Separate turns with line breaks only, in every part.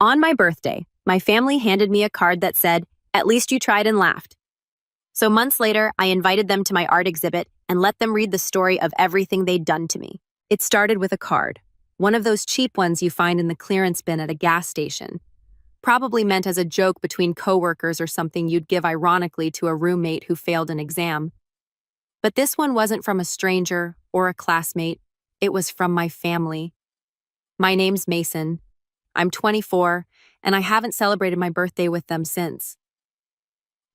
On my birthday, my family handed me a card that said, "At least you tried and laughed." So months later, I invited them to my art exhibit and let them read the story of everything they'd done to me. It started with a card, one of those cheap ones you find in the clearance bin at a gas station. Probably meant as a joke between coworkers or something you'd give ironically to a roommate who failed an exam. But this one wasn't from a stranger or a classmate. It was from my family. My name's Mason. I'm 24, and I haven't celebrated my birthday with them since.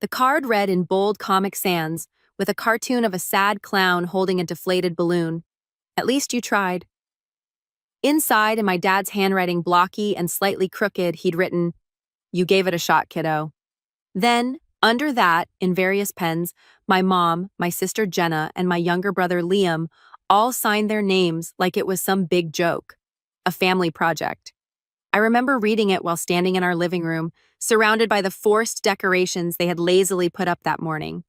The card read in bold Comic Sans, with a cartoon of a sad clown holding a deflated balloon. "At least you tried." Inside, in my dad's handwriting blocky and slightly crooked, he'd written, "You gave it a shot, kiddo." Then, under that, in various pens, my mom, my sister Jenna, and my younger brother Liam all signed their names like it was some big joke, a family project. I remember reading it while standing in our living room, surrounded by the forced decorations they had lazily put up that morning.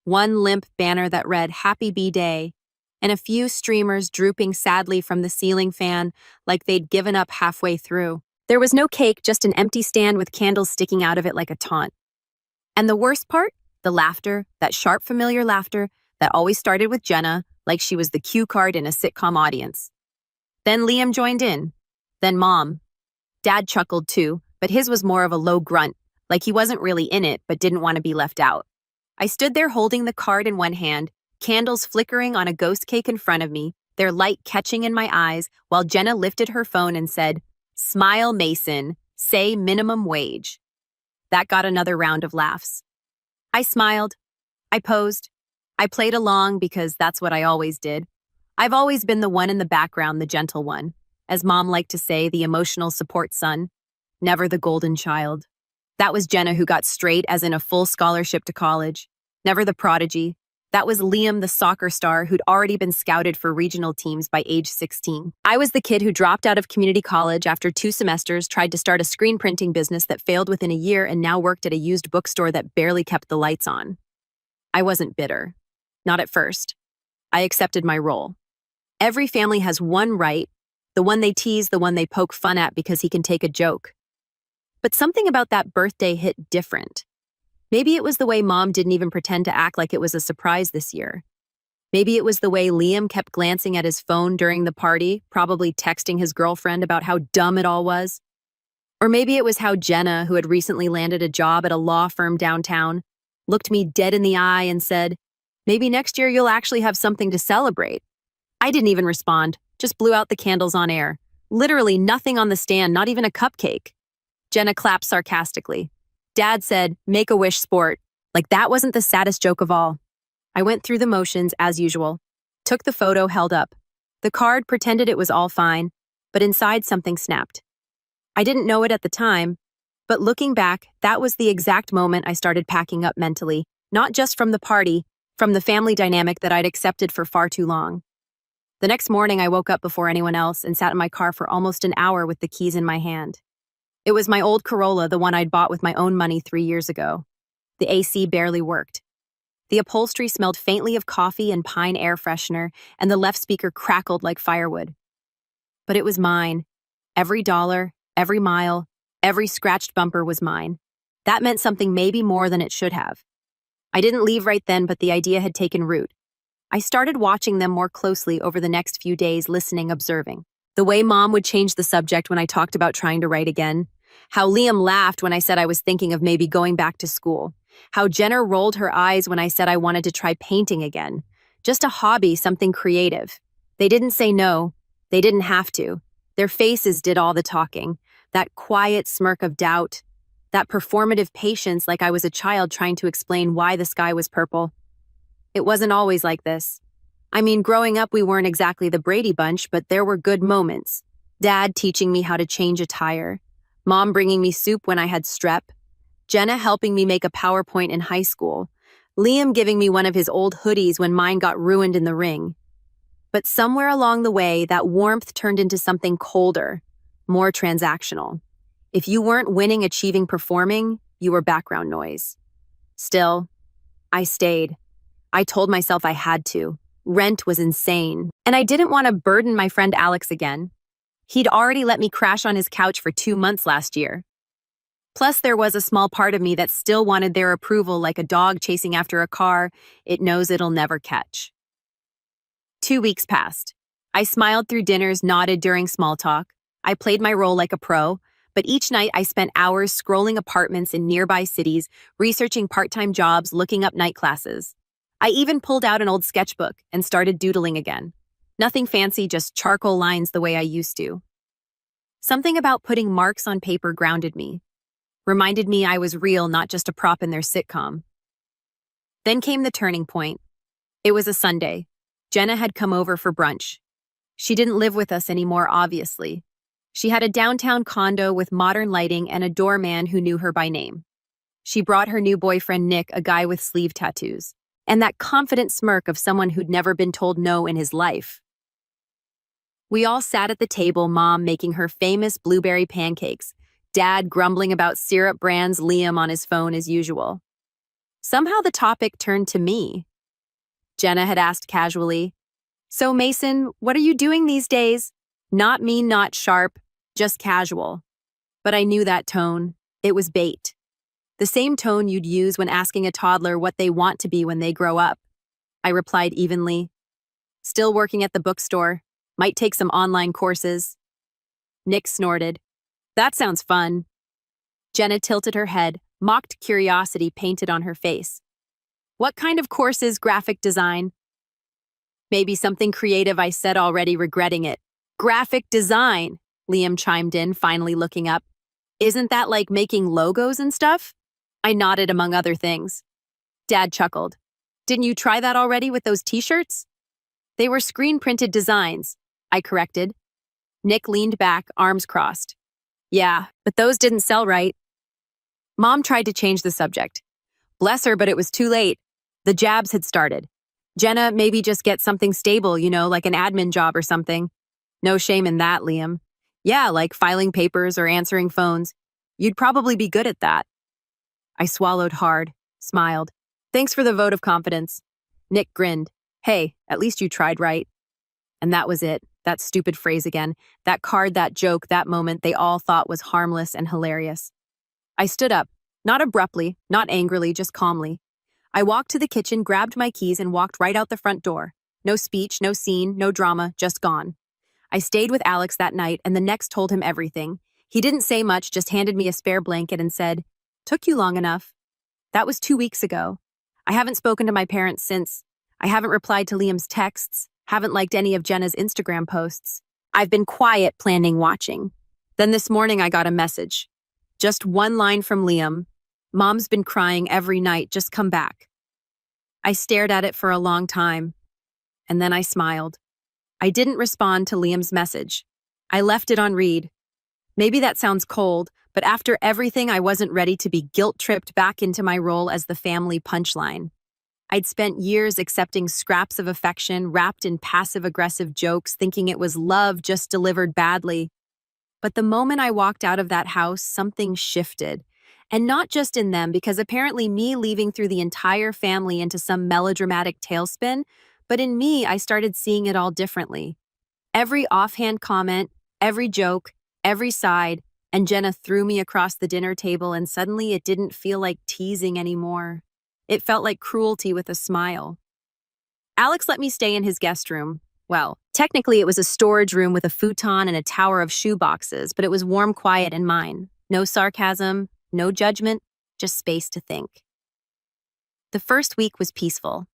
One limp banner that read "Happy B-Day," and a few streamers drooping sadly from the ceiling fan like they'd given up halfway through. There was no cake, just an empty stand with candles sticking out of it like a taunt. And the worst part? The laughter, that sharp, familiar laughter that always started with Jenna, like she was the cue card in a sitcom audience. Then Liam joined in. Then Mom. Dad chuckled too, but his was more of a low grunt, like he wasn't really in it but didn't want to be left out. I stood there holding the card in one hand, candles flickering on a ghost cake in front of me, their light catching in my eyes, while Jenna lifted her phone and said, "Smile, Mason. Say minimum wage." That got another round of laughs. I smiled. I posed. I played along because that's what I always did. I've always been the one in the background, the gentle one. As Mom liked to say, the emotional support son. Never the golden child. That was Jenna, who got straight, as in a full scholarship to college. Never the prodigy. That was Liam, the soccer star who'd already been scouted for regional teams by age 16. I was the kid who dropped out of community college after 2 semesters, tried to start a screen printing business that failed within a year, and now worked at a used bookstore that barely kept the lights on. I wasn't bitter. Not at first. I accepted my role. Every family has one right, the one they tease, the one they poke fun at because he can take a joke. But something about that birthday hit different. Maybe it was the way Mom didn't even pretend to act like it was a surprise this year. Maybe it was the way Liam kept glancing at his phone during the party, probably texting his girlfriend about how dumb it all was. Or maybe it was how Jenna, who had recently landed a job at a law firm downtown, looked me dead in the eye and said, "Maybe next year you'll actually have something to celebrate." I didn't even respond, just blew out the candles on air. Literally nothing on the stand, not even a cupcake. Jenna clapped sarcastically. Dad said, "Make-a-wish sport." Like that wasn't the saddest joke of all. I went through the motions as usual. Took the photo, held up. The card pretended it was all fine, but inside something snapped. I didn't know it at the time, but looking back, that was the exact moment I started packing up mentally, not just from the party, from the family dynamic that I'd accepted for far too long. The next morning, I woke up before anyone else and sat in my car for almost an hour with the keys in my hand. It was my old Corolla, the one I'd bought with my own money 3 years ago. The AC barely worked. The upholstery smelled faintly of coffee and pine air freshener, and the left speaker crackled like firewood. But it was mine. Every dollar, every mile, every scratched bumper was mine. That meant something maybe more than it should have. I didn't leave right then, but the idea had taken root. I started watching them more closely over the next few days, listening, observing. The way Mom would change the subject when I talked about trying to write again. How Liam laughed when I said I was thinking of maybe going back to school. How Jenna rolled her eyes when I said I wanted to try painting again. Just a hobby, something creative. They didn't say no. They didn't have to. Their faces did all the talking. That quiet smirk of doubt. That performative patience, like I was a child trying to explain why the sky was purple. It wasn't always like this. I mean, growing up, we weren't exactly the Brady Bunch, but there were good moments. Dad teaching me how to change a tire. Mom bringing me soup when I had strep. Jenna helping me make a PowerPoint in high school. Liam giving me one of his old hoodies when mine got ruined in the ring. But somewhere along the way, that warmth turned into something colder, more transactional. If you weren't winning, achieving, performing, you were background noise. Still, I stayed. I told myself I had to. Rent was insane, and I didn't want to burden my friend Alex again. He'd already let me crash on his couch for 2 months last year. Plus, there was a small part of me that still wanted their approval like a dog chasing after a car it knows it'll never catch. 2 weeks passed. I smiled through dinners, nodded during small talk. I played my role like a pro, but each night I spent hours scrolling apartments in nearby cities, researching part-time jobs, looking up night classes. I even pulled out an old sketchbook and started doodling again. Nothing fancy, just charcoal lines the way I used to. Something about putting marks on paper grounded me, reminded me I was real, not just a prop in their sitcom. Then came the turning point. It was a Sunday. Jenna had come over for brunch. She didn't live with us anymore, obviously. She had a downtown condo with modern lighting and a doorman who knew her by name. She brought her new boyfriend, Nick, a guy with sleeve tattoos, and that confident smirk of someone who'd never been told no in his life. We all sat at the table, Mom making her famous blueberry pancakes, Dad grumbling about syrup brands, Liam on his phone as usual. Somehow the topic turned to me. Jenna had asked casually, "So Mason, what are you doing these days?" Not mean, not sharp, just casual. But I knew that tone. It was bait. The same tone you'd use when asking a toddler what they want to be when they grow up. I replied evenly, "Still working at the bookstore. Might take some online courses." Nick snorted. "That sounds fun." Jenna tilted her head, mocked curiosity painted on her face. "What kind of courses? Graphic design?" "Maybe something creative," I said, already regretting it. "Graphic design," Liam chimed in, finally looking up. "Isn't that like making logos and stuff?" I nodded, among other things. Dad chuckled. "Didn't you try that already with those t-shirts?" "They were screen-printed designs," I corrected. Nick leaned back, arms crossed. "Yeah, but those didn't sell right." Mom tried to change the subject. Bless her, but it was too late. The jabs had started. "Jenna, maybe just get something stable, like an admin job or something." "No shame in that, Liam." "Yeah, like filing papers or answering phones. You'd probably be good at that." I swallowed hard, smiled. "Thanks for the vote of confidence." Nick grinned. "Hey, at least you tried, right?" And that was it. That stupid phrase again. That card, that joke, that moment they all thought was harmless and hilarious. I stood up, not abruptly, not angrily, just calmly. I walked to the kitchen, grabbed my keys, and walked right out the front door. No speech, no scene, no drama, just gone. I stayed with Alex that night, and the next told him everything. He didn't say much, just handed me a spare blanket and said, "Took you long enough." That was 2 weeks ago. I haven't spoken to my parents since. I haven't replied to Liam's texts, haven't liked any of Jenna's Instagram posts. I've been quiet, planning, watching. Then this morning I got a message. Just one line from Liam. "Mom's been crying every night, just come back." I stared at it for a long time, and then I smiled. I didn't respond to Liam's message. I left it on read. Maybe that sounds cold, but after everything, I wasn't ready to be guilt-tripped back into my role as the family punchline. I'd spent years accepting scraps of affection wrapped in passive-aggressive jokes, thinking it was love just delivered badly. But the moment I walked out of that house, something shifted. And not just in them, because apparently me leaving threw the entire family into some melodramatic tailspin, but in me, I started seeing it all differently. Every offhand comment, every joke, every side, and Jenna threw me across the dinner table, and suddenly it didn't feel like teasing anymore. It felt like cruelty with a smile. Alex let me stay in his guest room. Well, technically it was a storage room with a futon and a tower of shoe boxes, but it was warm, quiet, and mine. No sarcasm, no judgment, just space to think. The first week was peaceful.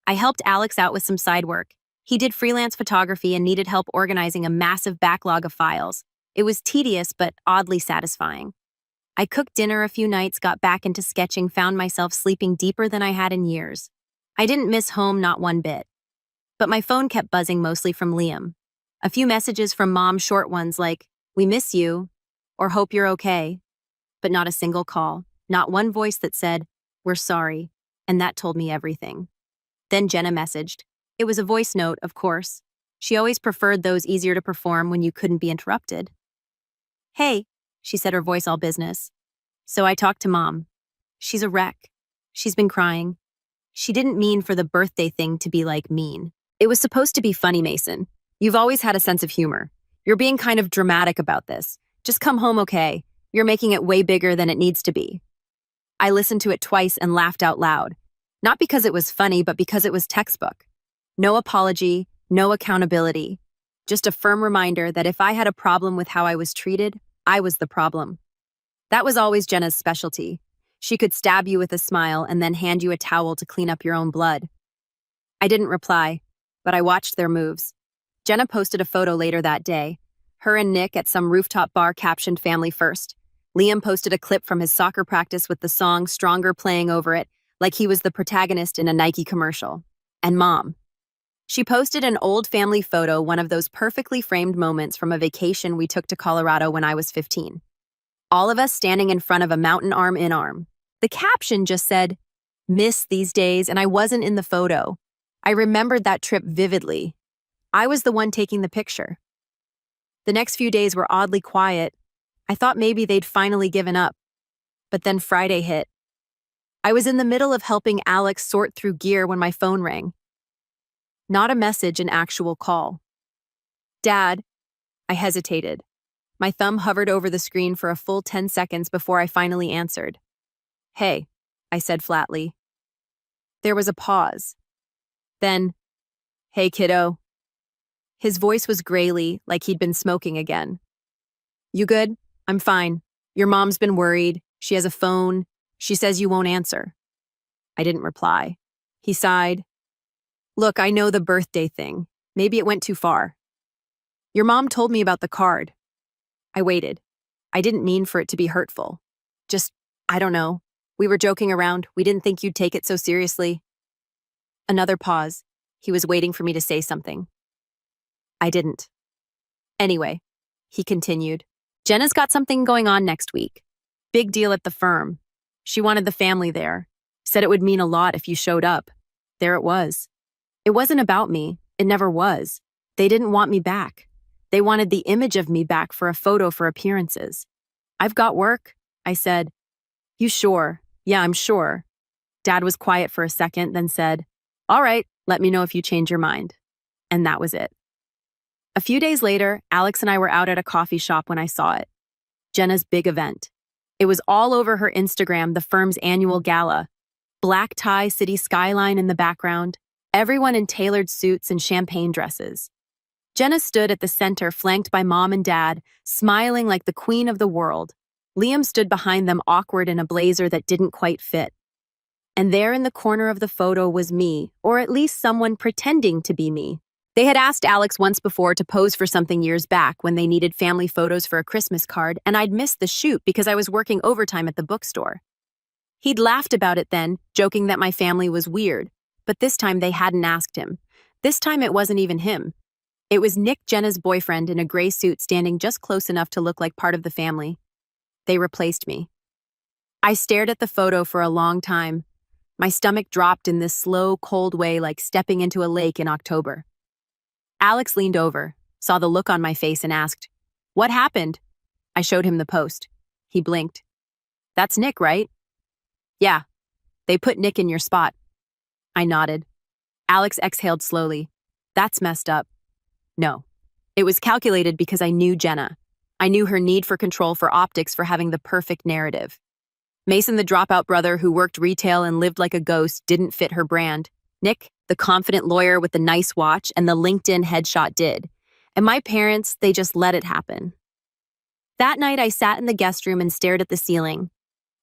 I helped Alex out with some side work. He did freelance photography and needed help organizing a massive backlog of files. It was tedious, but oddly satisfying. I cooked dinner a few nights, got back into sketching, found myself sleeping deeper than I had in years. I didn't miss home, not one bit. But my phone kept buzzing, mostly from Liam. A few messages from Mom, short ones like, "We miss you," or "Hope you're okay." But not a single call, not one voice that said, "We're sorry," and that told me everything. Then Jenna messaged. It was a voice note, of course. She always preferred those, easier to perform when you couldn't be interrupted. "Hey," she said, her voice all business. So I talked to Mom. She's a wreck. She's been crying. She didn't mean for the birthday thing to be like mean. It was supposed to be funny, Mason. You've always had a sense of humor. You're being kind of dramatic about this. Just come home, okay? You're making it way bigger than it needs to be. I listened to it twice and laughed out loud. Not because it was funny, but because it was textbook. No apology, no accountability. Just a firm reminder that if I had a problem with how I was treated, I was the problem. That was always Jenna's specialty. She could stab you with a smile and then hand you a towel to clean up your own blood. I didn't reply, but I watched their moves. Jenna posted a photo later that day. Her and Nick at some rooftop bar captioned family first. Liam posted a clip from his soccer practice with the song Stronger playing over it, like he was the protagonist in a Nike commercial. And Mom. She posted an old family photo, one of those perfectly framed moments from a vacation we took to Colorado when I was 15. All of us standing in front of a mountain arm in arm. The caption just said, "Miss these days," and I wasn't in the photo. I remembered that trip vividly. I was the one taking the picture. The next few days were oddly quiet. I thought maybe they'd finally given up. But then Friday hit. I was in the middle of helping Alex sort through gear when my phone rang. Not a message, an actual call. "Dad," I hesitated. My thumb hovered over the screen for a full 10 seconds before I finally answered. "Hey," I said flatly. There was a pause. Then, "Hey, kiddo." His voice was grayly, like he'd been smoking again. "You good?" "I'm fine. Your mom's been worried. She has a phone. She says you won't answer." I didn't reply. He sighed. "Look, I know the birthday thing. Maybe it went too far. Your mom told me about the card." I waited. I didn't mean for it to be hurtful. Just, I don't know. We were joking around. We didn't think you'd take it so seriously. Another pause. He was waiting for me to say something. I didn't. "Anyway," he continued, "Jenna's got something going on next week. Big deal at the firm. She wanted the family there. Said it would mean a lot if you showed up." There it was. It wasn't about me. It never was. They didn't want me back. They wanted the image of me back for a photo for appearances. "I've got work," I said. "You sure?" "Yeah, I'm sure." Dad was quiet for a second, then said, "All right, let me know if you change your mind." And that was it. A few days later, Alex and I were out at a coffee shop when I saw it. Jenna's big event. It was all over her Instagram, the firm's annual gala. Black tie, city skyline in the background, everyone in tailored suits and champagne dresses. Jenna stood at the center, flanked by Mom and Dad, smiling like the queen of the world. Liam stood behind them, awkward in a blazer that didn't quite fit. And there in the corner of the photo was me, or at least someone pretending to be me. They had asked Alex once before to pose for something years back when they needed family photos for a Christmas card, and I'd missed the shoot because I was working overtime at the bookstore. He'd laughed about it then, joking that my family was weird, but this time they hadn't asked him. This time it wasn't even him. It was Nick, Jenna's boyfriend, in a gray suit standing just close enough to look like part of the family. They replaced me. I stared at the photo for a long time. My stomach dropped in this slow, cold way, like stepping into a lake in October. Alex leaned over, saw the look on my face, and asked, "What happened?" I showed him the post. He blinked. "That's Nick, right?" "Yeah. They put Nick in your spot." I nodded. Alex exhaled slowly. "That's messed up." "No. It was calculated because I knew Jenna. I knew her need for control, for optics, for having the perfect narrative. Mason, the dropout brother who worked retail and lived like a ghost, didn't fit her brand. Nick, the confident lawyer with the nice watch and the LinkedIn headshot, did. And my parents, they just let it happen. That night, I sat in the guest room and stared at the ceiling.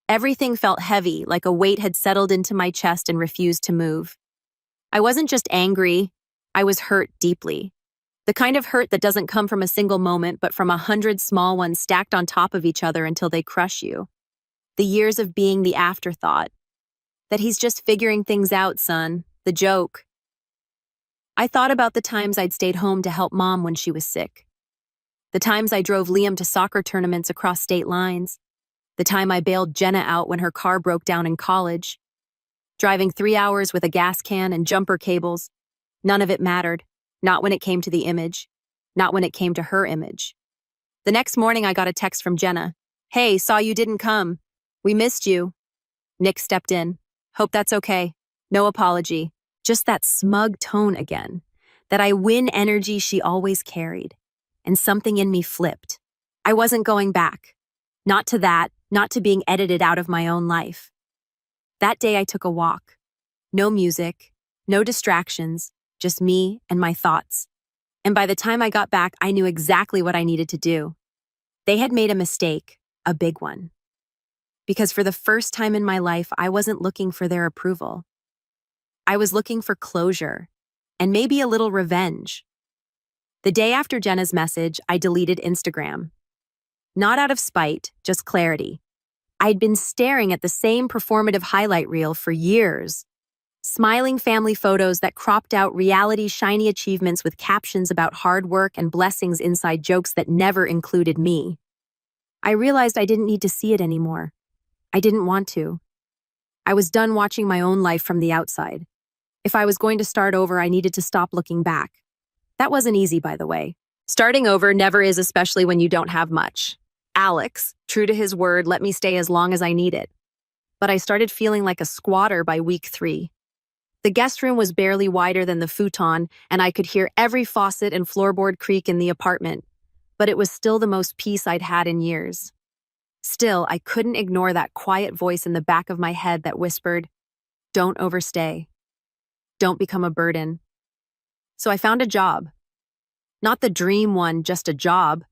Everything felt heavy, like a weight had settled into my chest and refused to move. I wasn't just angry. I was hurt deeply. The kind of hurt that doesn't come from a single moment, but from 100 small ones stacked on top of each other until they crush you. The years of being the afterthought. That he's just figuring things out, son. The joke. I thought about the times I'd stayed home to help Mom when she was sick. The times I drove Liam to soccer tournaments across state lines. The time I bailed Jenna out when her car broke down in college. Driving 3 hours with a gas can and jumper cables. None of it mattered. Not when it came to the image. Not when it came to her image. The next morning I got a text from Jenna. "Hey, saw you didn't come. We missed you." Nick stepped in. "Hope that's okay. No apology. Just that smug tone again. That I win energy she always carried. and something in me flipped. I wasn't going back. Not to that, not to being edited out of my own life. That day I took a walk. No music, no distractions, just me and my thoughts. And by the time I got back, I knew exactly what I needed to do. They had made a mistake, a big one. Because for the first time in my life, I wasn't looking for their approval. I was looking for closure, and maybe a little revenge. The day after Jenna's message, I deleted Instagram. Not out of spite, just clarity. I'd been staring at the same performative highlight reel for years. Smiling family photos that cropped out reality shiny achievements with captions about hard work and blessings inside jokes that never included me. I realized I didn't need to see it anymore. I didn't want to. I was done watching my own life from the outside. If I was going to start over, I needed to stop looking back. That wasn't easy, by the way. Starting over never is, especially when you don't have much. Alex, true to his word, let me stay as long as I needed. But I started feeling like a squatter by week 3. The guest room was barely wider than the futon, and I could hear every faucet and floorboard creak in the apartment. But it was still the most peace I'd had in years. Still, I couldn't ignore that quiet voice in the back of my head that whispered, "Don't overstay. Don't become a burden." So I found a job. Not the dream one, just a job.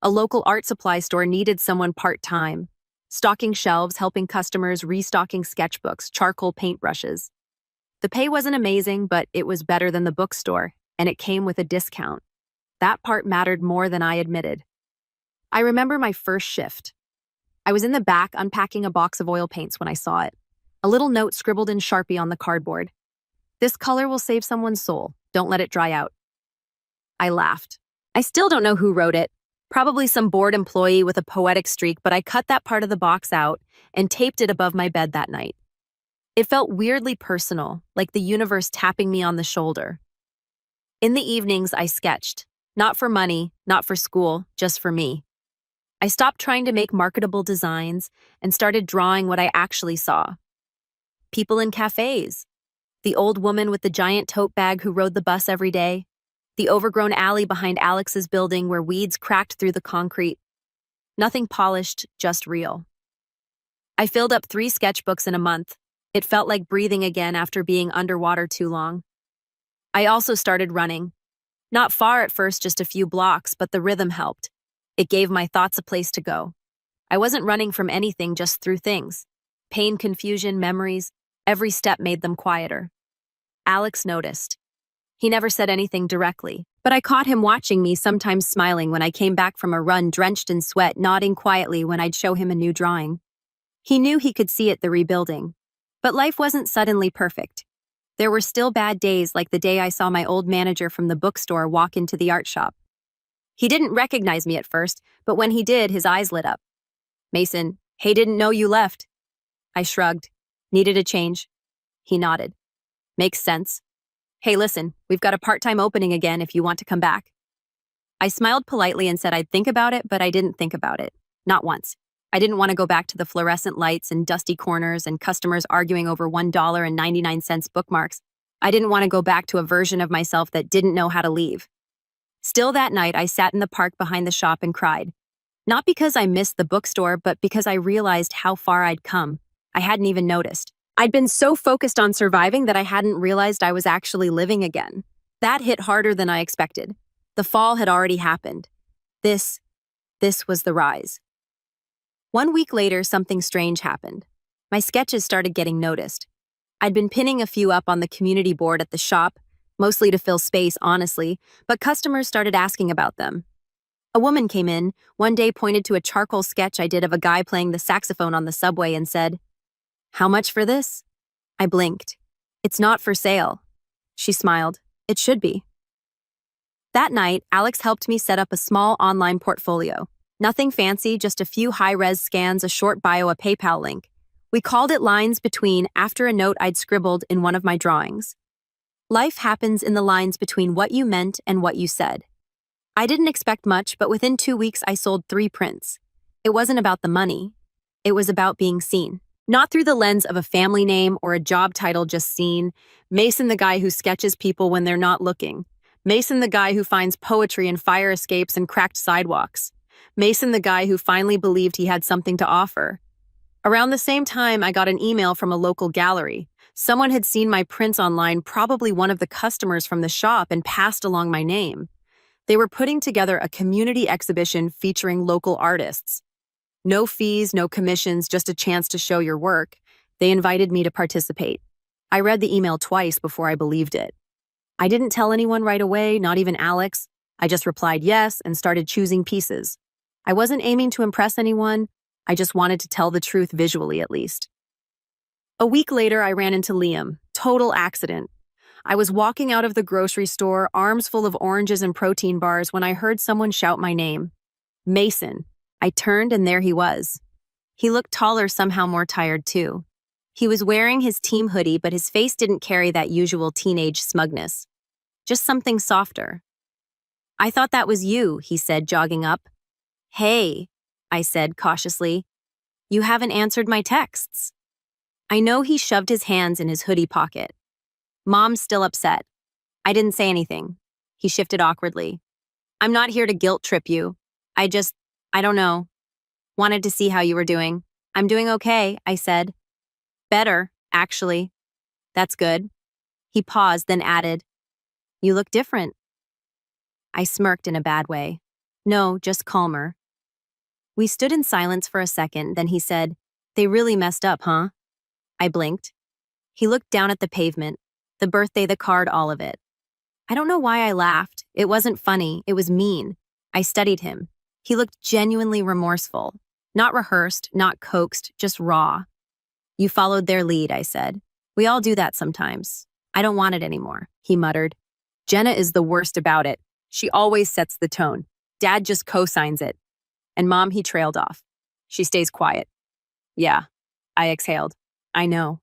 A local art supply store needed someone part-time. Stocking shelves, helping customers, restocking sketchbooks, charcoal paintbrushes. The pay wasn't amazing, but it was better than the bookstore, and it came with a discount. That part mattered more than I admitted. I remember my first shift. I was in the back unpacking a box of oil paints when I saw it. A little note scribbled in Sharpie on the cardboard. "This color will save someone's soul. Don't let it dry out." I laughed. I still don't know who wrote it. Probably some bored employee with a poetic streak, but I cut that part of the box out and taped it above my bed that night. It felt weirdly personal, like the universe tapping me on the shoulder. In the evenings, I sketched. Not for money, not for school, just for me. I stopped trying to make marketable designs and started drawing what I actually saw. People in cafes. The old woman with the giant tote bag who rode the bus every day. The overgrown alley behind Alex's building where weeds cracked through the concrete. Nothing polished, just real. I filled up 3 sketchbooks in a month. It felt like breathing again after being underwater too long. I also started running. Not far at first, just a few blocks, but the rhythm helped. It gave my thoughts a place to go. I wasn't running from anything, just through things. Pain, confusion, memories, every step made them quieter. Alex noticed. He never said anything directly, but I caught him watching me, sometimes smiling when I came back from a run drenched in sweat, nodding quietly when I'd show him a new drawing. He knew he could see it, the rebuilding. But life wasn't suddenly perfect. There were still bad days, like the day I saw my old manager from the bookstore walk into the art shop. He didn't recognize me at first, but when he did, his eyes lit up. "Mason, hey, didn't know you left." I shrugged. "Needed a change." He nodded. "Makes sense. Hey, listen, we've got a part-time opening again if you want to come back." I smiled politely and said I'd think about it, but I didn't think about it. Not once. I didn't want to go back to the fluorescent lights and dusty corners and customers arguing over $1.99 bookmarks. I didn't want to go back to a version of myself that didn't know how to leave. Still that night, I sat in the park behind the shop and cried. Not because I missed the bookstore, but because I realized how far I'd come. I hadn't even noticed. I'd been so focused on surviving that I hadn't realized I was actually living again. That hit harder than I expected. The fall had already happened. This was the rise. 1 week later, something strange happened. My sketches started getting noticed. I'd been pinning a few up on the community board at the shop, mostly to fill space, honestly, but customers started asking about them. A woman came in, one day pointed to a charcoal sketch I did of a guy playing the saxophone on the subway and said, "How much for this?" I blinked. "It's not for sale." She smiled. "It should be." That night, Alex helped me set up a small online portfolio. Nothing fancy, just a few high-res scans, a short bio, a PayPal link. We called it Lines Between after a note I'd scribbled in one of my drawings. Life happens in the lines between what you meant and what you said. I didn't expect much, but within 2 weeks I sold 3 prints. It wasn't about the money. It was about being seen. Not through the lens of a family name or a job title, just seen. Mason, the guy who sketches people when they're not looking. Mason, the guy who finds poetry in fire escapes and cracked sidewalks. Mason, the guy who finally believed he had something to offer. Around the same time, I got an email from a local gallery. Someone had seen my prints online, probably one of the customers from the shop, and passed along my name. They were putting together a community exhibition featuring local artists. No fees, no commissions, just a chance to show your work. They invited me to participate. I read the email twice before I believed it. I didn't tell anyone right away, not even Alex. I just replied yes and started choosing pieces. I wasn't aiming to impress anyone. I just wanted to tell the truth visually, at least. A week later, I ran into Liam. Total accident. I was walking out of the grocery store, arms full of oranges and protein bars, when I heard someone shout my name. Mason. I turned and there he was. He looked taller, somehow more tired too. He was wearing his team hoodie, but his face didn't carry that usual teenage smugness. Just something softer. I thought that was you, he said, jogging up. Hey, I said cautiously. You haven't answered my texts. I know he shoved his hands in his hoodie pocket. Mom's still upset. I didn't say anything. He shifted awkwardly. I'm not here to guilt trip you. I don't know. Wanted to see how you were doing. I'm doing okay, I said. Better, actually. That's good. He paused, then added, You look different. I smirked in a bad way. No, just calmer. We stood in silence for a second, then he said, They really messed up, huh? I blinked. He looked down at the pavement, the birthday, the card, all of it. I don't know why I laughed. It wasn't funny, it was mean. I studied him. He looked genuinely remorseful. Not rehearsed, not coaxed, just raw. You followed their lead, I said. We all do that sometimes. I don't want it anymore, he muttered. Jenna is the worst about it. She always sets the tone. Dad just co-signs it. And Mom, he trailed off. She stays quiet. Yeah, I exhaled. I know.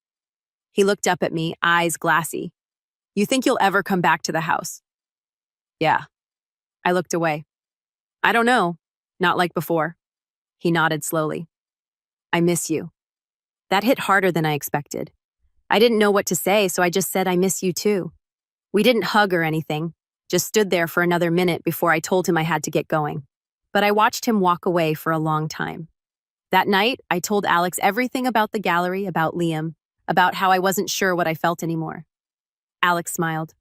He looked up at me, eyes glassy. You think you'll ever come back to the house? Yeah. I looked away. I don't know. Not like before. He nodded slowly. I miss you. That hit harder than I expected. I didn't know what to say, so I just said I miss you too. We didn't hug or anything, just stood there for another minute before I told him I had to get going. But I watched him walk away for a long time. That night, I told Alex everything about the gallery, about Liam, about how I wasn't sure what I felt anymore. Alex smiled.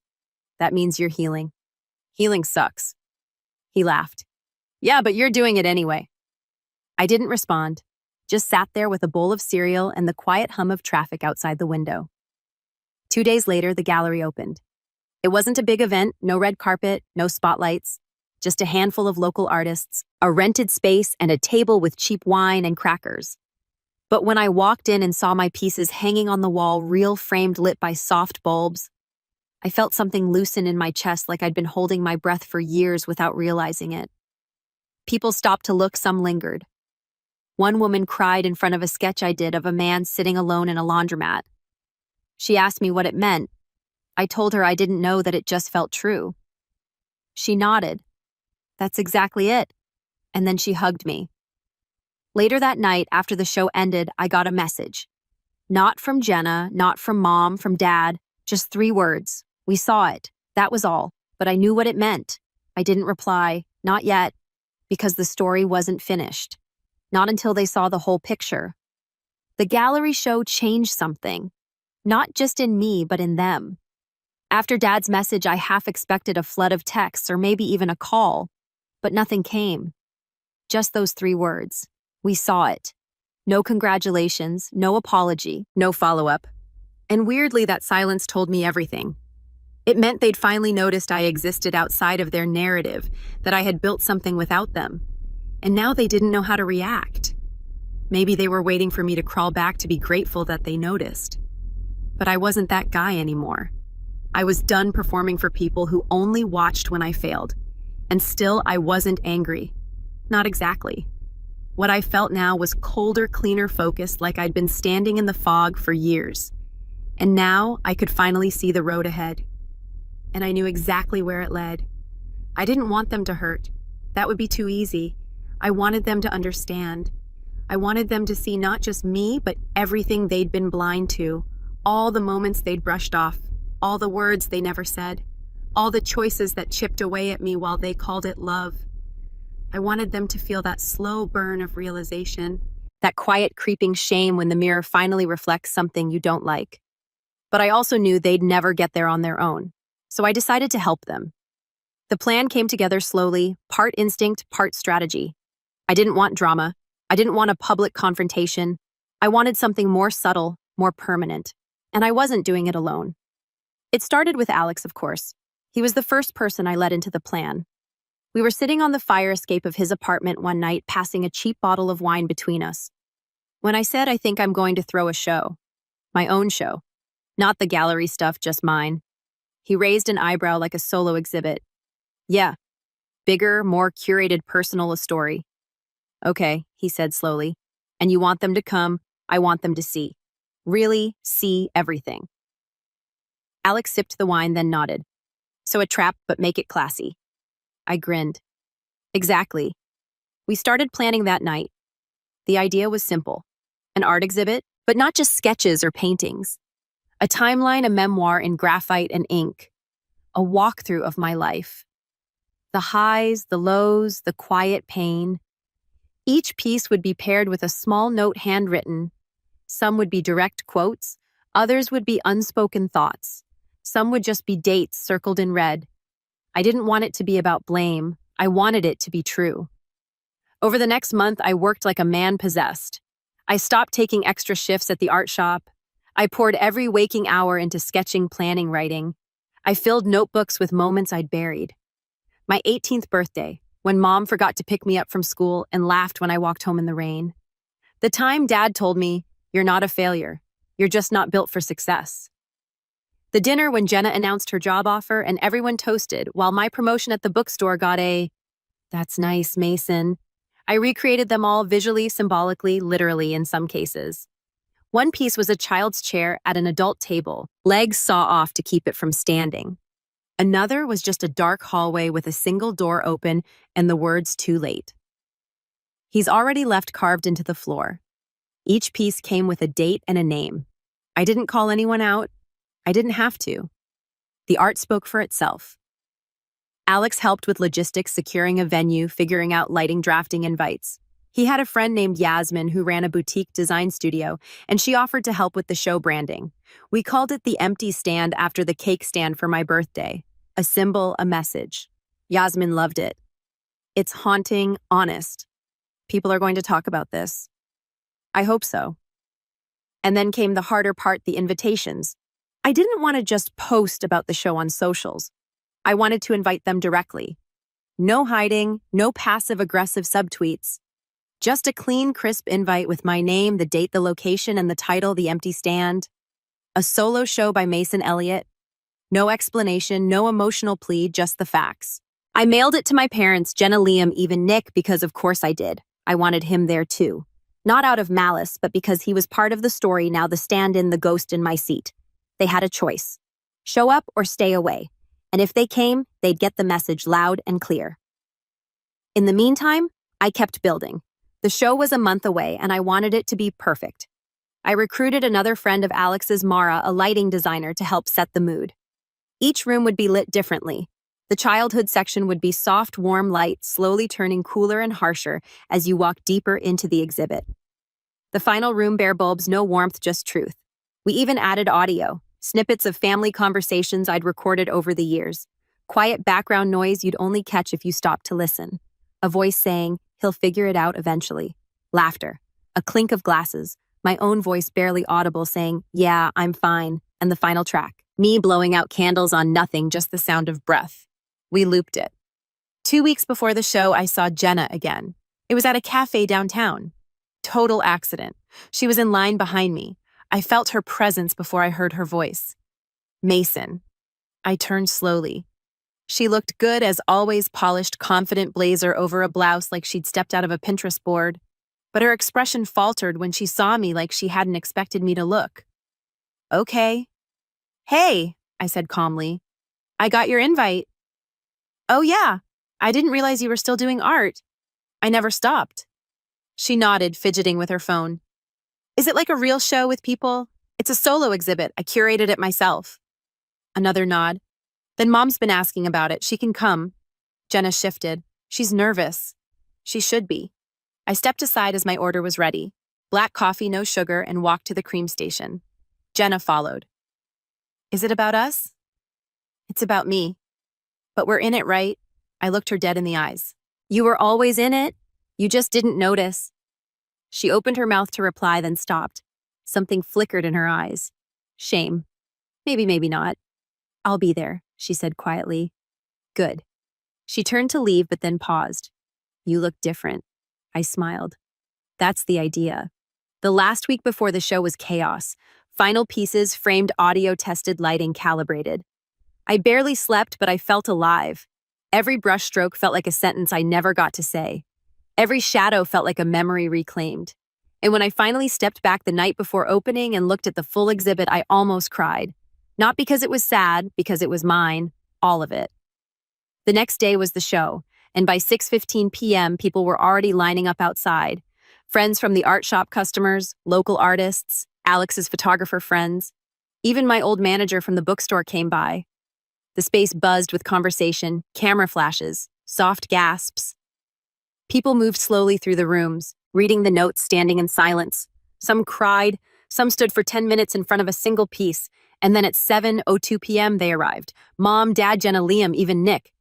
That means you're healing. Healing sucks. He laughed. Yeah, but you're doing it anyway. I didn't respond, just sat there with a bowl of cereal and the quiet hum of traffic outside the window. 2 days later, the gallery opened. It wasn't a big event, no red carpet, no spotlights, just a handful of local artists, a rented space, and a table with cheap wine and crackers. But when I walked in and saw my pieces hanging on the wall, real framed, lit by soft bulbs, I felt something loosen in my chest, like I'd been holding my breath for years without realizing it. People stopped to look, some lingered. One woman cried in front of a sketch I did of a man sitting alone in a laundromat. She asked me what it meant. I told her I didn't know, that it just felt true. She nodded. That's exactly it. And then she hugged me. Later that night, after the show ended, I got a message. Not from Jenna, not from Mom, from Dad, just 3 words. We saw it. That was all. But I knew what it meant. I didn't reply, not yet, because the story wasn't finished. Not until they saw the whole picture. The gallery show changed something. Not just in me, but in them. After Dad's message, I half expected a flood of texts or maybe even a call, but nothing came. Just those 3 words. We saw it. No congratulations, no apology, no follow-up. And weirdly, that silence told me everything. It meant they'd finally noticed I existed outside of their narrative, that I had built something without them. And now they didn't know how to react. Maybe they were waiting for me to crawl back to be grateful that they noticed. But I wasn't that guy anymore. I was done performing for people who only watched when I failed. And still, I wasn't angry. Not exactly. What I felt now was colder, cleaner focus, like I'd been standing in the fog for years. And now I could finally see the road ahead. And I knew exactly where it led. I didn't want them to hurt. That would be too easy. I wanted them to understand. I wanted them to see not just me, but everything they'd been blind to, all the moments they'd brushed off, all the words they never said, all the choices that chipped away at me while they called it love. I wanted them to feel that slow burn of realization, that quiet creeping shame when the mirror finally reflects something you don't like. But I also knew they'd never get there on their own, so I decided to help them. The plan came together slowly, part instinct, part strategy. I didn't want drama. I didn't want a public confrontation. I wanted something more subtle, more permanent. And I wasn't doing it alone. It started with Alex, of course. He was the first person I let into the plan. We were sitting on the fire escape of his apartment one night, passing a cheap bottle of wine between us. When I said I think I'm going to throw a show, my own show, not the gallery stuff, just mine, he raised an eyebrow like a solo exhibit. Yeah, bigger, more curated, personal a story. Okay, he said slowly. And you want them to come, I want them to see. Really see everything. Alex sipped the wine, then nodded. So a trap, but make it classy. I grinned. Exactly. We started planning that night. The idea was simple. An art exhibit, but not just sketches or paintings. A timeline, a memoir in graphite and ink. A walkthrough of my life. The highs, the lows, the quiet pain. Each piece would be paired with a small note handwritten. Some would be direct quotes, others would be unspoken thoughts. Some would just be dates circled in red. I didn't want it to be about blame. I wanted it to be true. Over the next month, I worked like a man possessed. I stopped taking extra shifts at the art shop. I poured every waking hour into sketching, planning, writing. I filled notebooks with moments I'd buried. My 18th birthday, when Mom forgot to pick me up from school and laughed when I walked home in the rain. The time Dad told me, "You're not a failure. You're just not built for success." The dinner when Jenna announced her job offer and everyone toasted while my promotion at the bookstore got a, "That's nice, Mason." I recreated them all visually, symbolically, literally in some cases. One piece was a child's chair at an adult table, legs saw off to keep it from standing. Another was just a dark hallway with a single door open and the words "too late." He's already left carved into the floor. Each piece came with a date and a name. I didn't call anyone out. I didn't have to. The art spoke for itself. Alex helped with logistics, securing a venue, figuring out lighting, drafting invites. He had a friend named Yasmin who ran a boutique design studio, and she offered to help with the show branding. We called it the empty stand after the cake stand for my birthday. A symbol, a message. Yasmin loved it. It's haunting, honest. People are going to talk about this. I hope so. And then came the harder part, the invitations. I didn't want to just post about the show on socials. I wanted to invite them directly. No hiding, no passive-aggressive subtweets. Just a clean, crisp invite with my name, the date, the location, and the title, The Empty Stand. A solo show by Mason Elliott. No explanation, no emotional plea, just the facts. I mailed it to my parents, Jenna, Liam, even Nick, because of course I did. I wanted him there too. Not out of malice, but because he was part of the story, now the stand-in, the ghost in my seat. They had a choice. Show up or stay away. And if they came, they'd get the message loud and clear. In the meantime, I kept building. The show was a month away, and I wanted it to be perfect. I recruited another friend of Alex's, Mara, a lighting designer, to help set the mood. Each room would be lit differently. The childhood section would be soft, warm light, slowly turning cooler and harsher as you walk deeper into the exhibit. The final room, bare bulbs, no warmth, just truth. We even added audio, snippets of family conversations I'd recorded over the years. Quiet background noise you'd only catch if you stopped to listen. A voice saying, "He'll figure it out eventually." Laughter. A clink of glasses. My own voice barely audible saying, "Yeah, I'm fine." And the final track. Me blowing out candles on nothing, just the sound of breath. We looped it. 2 weeks before the show, I saw Jenna again. It was at a cafe downtown. Total accident. She was in line behind me. I felt her presence before I heard her voice. "Mason." I turned slowly. She looked good as always, polished, confident blazer over a blouse like she'd stepped out of a Pinterest board. But her expression faltered when she saw me like she hadn't expected me to look. "Okay." "Hey," I said calmly. "I got your invite." "Oh yeah, I didn't realize you were still doing art. I never stopped." She nodded, fidgeting with her phone. "Is it like a real show with people?" "It's a solo exhibit. I curated it myself." Another nod. Then Mom's been asking about it. She can come. Jenna shifted. She's nervous. She should be. I stepped aside as my order was ready. Black coffee, no sugar, and walked to the cream station. Jenna followed. Is it about us? It's about me. But we're in it, right? I looked her dead in the eyes. You were always in it. You just didn't notice. She opened her mouth to reply, then stopped. Something flickered in her eyes. Shame. Maybe, maybe not. I'll be there, she said quietly. Good. She turned to leave, but then paused. You look different. I smiled. That's the idea. The last week before the show was chaos. Final pieces, framed audio, tested lighting, calibrated. I barely slept, but I felt alive. Every brushstroke felt like a sentence I never got to say. Every shadow felt like a memory reclaimed. And when I finally stepped back the night before opening and looked at the full exhibit, I almost cried. Not because it was sad, because it was mine, all of it. The next day was the show, and by 6:15 p.m., people were already lining up outside. Friends from the art shop, customers, local artists, Alex's photographer friends. Even my old manager from the bookstore came by. The space buzzed with conversation, camera flashes, soft gasps. People moved slowly through the rooms, reading the notes, standing in silence. Some cried, some stood for 10 minutes in front of a single piece, and then at 7:02 p.m. they arrived. Mom, Dad, Jenna, Liam, even Nick.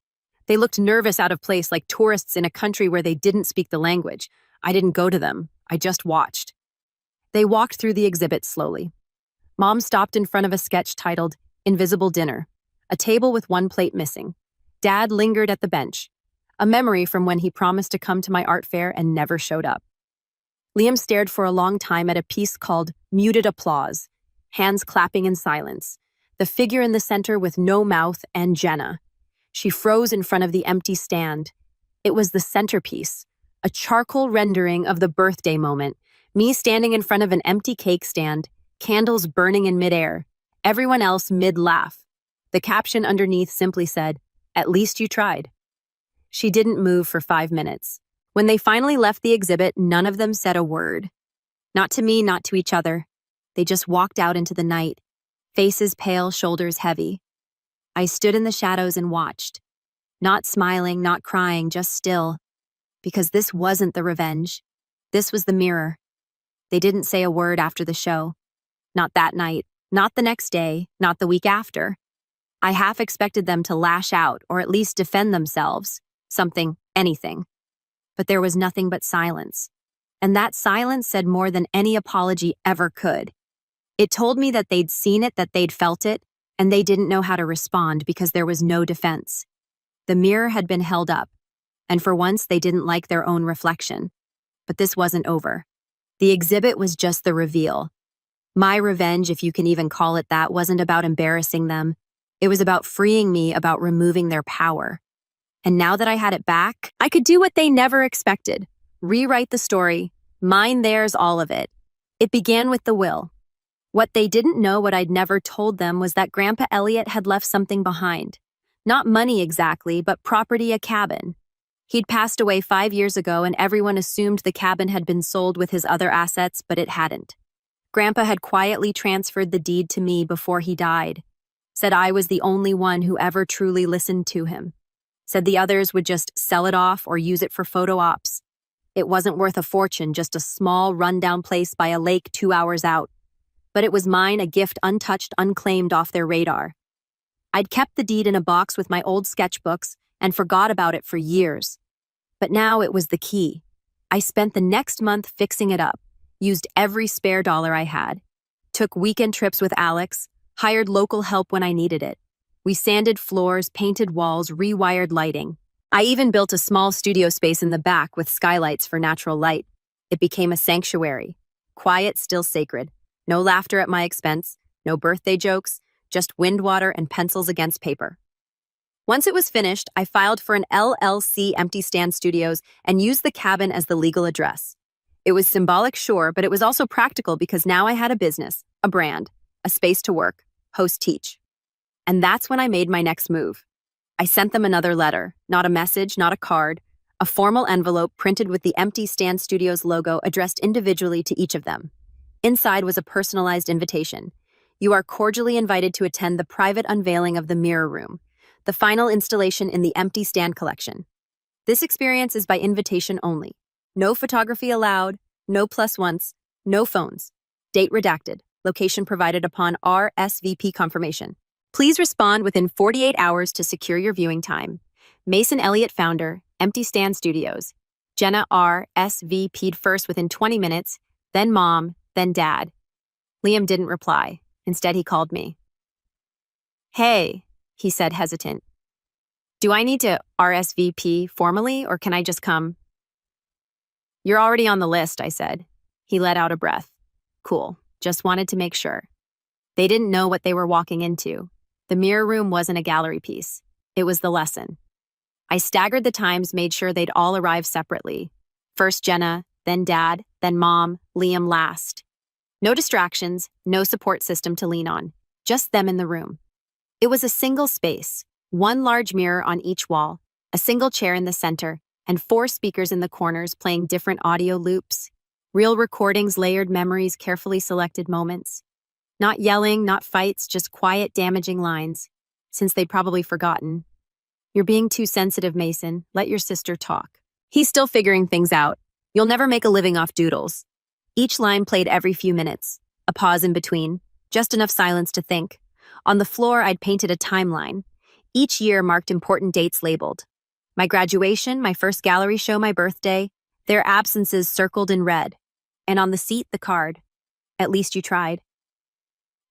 They looked nervous, out of place, like tourists in a country where they didn't speak the language. I didn't go to them. I just watched. They walked through the exhibit slowly. Mom stopped in front of a sketch titled Invisible Dinner, a table with one plate missing. Dad lingered at the bench, a memory from when he promised to come to my art fair and never showed up. Liam stared for a long time at a piece called Muted Applause, hands clapping in silence, the figure in the center with no mouth, and Jenna. She froze in front of the empty stand. It was the centerpiece, a charcoal rendering of the birthday moment, me standing in front of an empty cake stand, candles burning in midair, everyone else mid-laugh. The caption underneath simply said, "At least you tried." She didn't move for 5 minutes. When they finally left the exhibit, none of them said a word. Not to me, not to each other. They just walked out into the night, faces pale, shoulders heavy. I stood in the shadows and watched, not smiling, not crying, just still. Because this wasn't the revenge. This was the mirror. They didn't say a word after the show. Not that night, not the next day, not the week after. I half expected them to lash out or at least defend themselves, something, anything. But there was nothing but silence. And that silence said more than any apology ever could. It told me that they'd seen it, that they'd felt it, and they didn't know how to respond because there was no defense. The mirror had been held up, and for once they didn't like their own reflection. But this wasn't over. The exhibit was just the reveal. My revenge, if you can even call it that, wasn't about embarrassing them. It was about freeing me, about removing their power. And now that I had it back, I could do what they never expected. Rewrite the story. Mine, theirs, all of it. It began with the will. What they didn't know, what I'd never told them, was that Grandpa Elliot had left something behind. Not money exactly, but property, a cabin. He'd passed away 5 years ago, and everyone assumed the cabin had been sold with his other assets, but it hadn't. Grandpa had quietly transferred the deed to me before he died. Said I was the only one who ever truly listened to him. Said the others would just sell it off or use it for photo ops. It wasn't worth a fortune, just a small, rundown place by a lake 2 hours out. But it was mine, a gift untouched, unclaimed, off their radar. I'd kept the deed in a box with my old sketchbooks and forgot about it for years. But now it was the key. I spent the next month fixing it up, used every spare dollar I had, took weekend trips with Alex, hired local help when I needed it. We sanded floors, painted walls, rewired lighting. I even built a small studio space in the back with skylights for natural light. It became a sanctuary. Quiet, still sacred. No laughter at my expense, no birthday jokes, just wind, water, and pencils against paper. Once it was finished, I filed for an LLC, Empty Stand Studios, and used the cabin as the legal address. It was symbolic, sure, but it was also practical because now I had a business, a brand, a space to work, host, teach. And that's when I made my next move. I sent them another letter, not a message, not a card, a formal envelope printed with the Empty Stand Studios logo addressed individually to each of them. Inside was a personalized invitation. You are cordially invited to attend the private unveiling of the Mirror Room, the final installation in the empty stand collection. This experience is by invitation only. No photography allowed, no plus once, no phones. Date redacted. Location provided upon RSVP confirmation. Please respond within 48 hours to secure your viewing time. Mason Elliott founder, Empty Stand Studios. Jenna RSVP'd first within 20 minutes, then mom, then dad. Liam didn't reply. Instead, he called me. Hey, he said, hesitant. Do I need to RSVP formally, or can I just come? You're already on the list, I said. He let out a breath. Cool, just wanted to make sure. They didn't know what they were walking into. The mirror room wasn't a gallery piece. It was the lesson. I staggered the times, made sure they'd all arrive separately. First Jenna, then dad, then mom, Liam last. No distractions, no support system to lean on. Just them in the room. It was a single space, one large mirror on each wall, a single chair in the center, and 4 speakers in the corners playing different audio loops. Real recordings, layered memories, carefully selected moments. Not yelling, not fights, just quiet, damaging lines, since they'd probably forgotten. You're being too sensitive, Mason. Let your sister talk. He's still figuring things out. You'll never make a living off doodles. Each line played every few minutes, a pause in between, just enough silence to think. On the floor, I'd painted a timeline. Each year marked important dates labeled. My graduation, my first gallery show, my birthday, their absences circled in red. And on the seat, the card. At least you tried.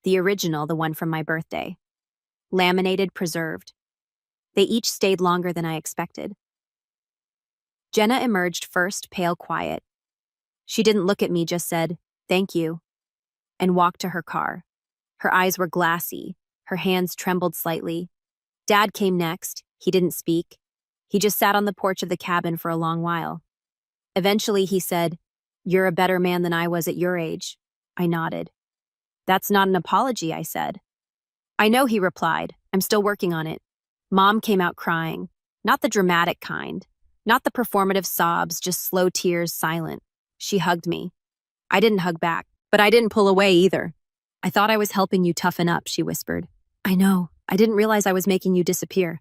The original, the one from my birthday. Laminated, preserved. They each stayed longer than I expected. Jenna emerged first, pale, quiet. She didn't look at me, just said, "Thank you," and walked to her car. Her eyes were glassy. Her hands trembled slightly. Dad came next. He didn't speak. He just sat on the porch of the cabin for a long while. Eventually, he said, "You're a better man than I was at your age." I nodded. "That's not an apology," I said. "I know," he replied. "I'm still working on it." Mom came out crying. Not the dramatic kind. Not the performative sobs, just slow tears, silent. She hugged me. I didn't hug back, but I didn't pull away either. "I thought I was helping you toughen up," she whispered. "I know. I didn't realize I was making you disappear."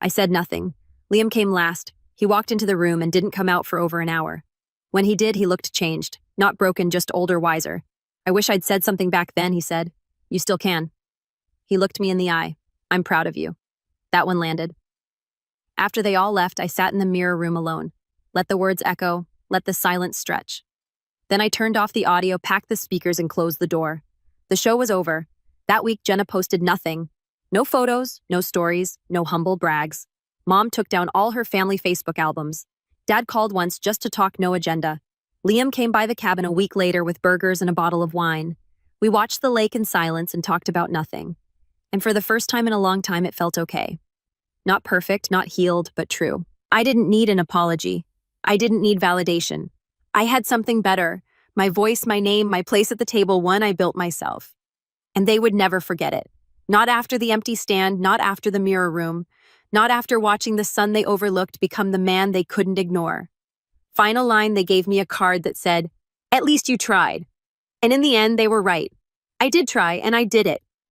I said nothing. Liam came last. He walked into the room and didn't come out for over an hour. When he did, he looked changed. Not broken, just older, wiser. "I wish I'd said something back then," he said. "You still can." He looked me in the eye. "I'm proud of you." That one landed. After they all left, I sat in the mirror room alone. Let the words echo, let the silence stretch. Then I turned off the audio, packed the speakers, and closed the door. The show was over. That week, Jenna posted nothing. No photos, no stories, no humble brags. Mom took down all her family Facebook albums. Dad called once just to talk, no agenda. Liam came by the cabin a week later with burgers and a bottle of wine. We watched the lake in silence and talked about nothing. And for the first time in a long time, it felt okay. Not perfect, not healed, but true. I didn't need an apology. I didn't need validation. I had something better. My voice, my name, my place at the table, one I built myself. And they would never forget it. Not after the empty stand, not after the mirror room, not after watching the son they overlooked become the man they couldn't ignore. Final line, they gave me a card that said, "At least you tried." And in the end, they were right. I did try, and I did it.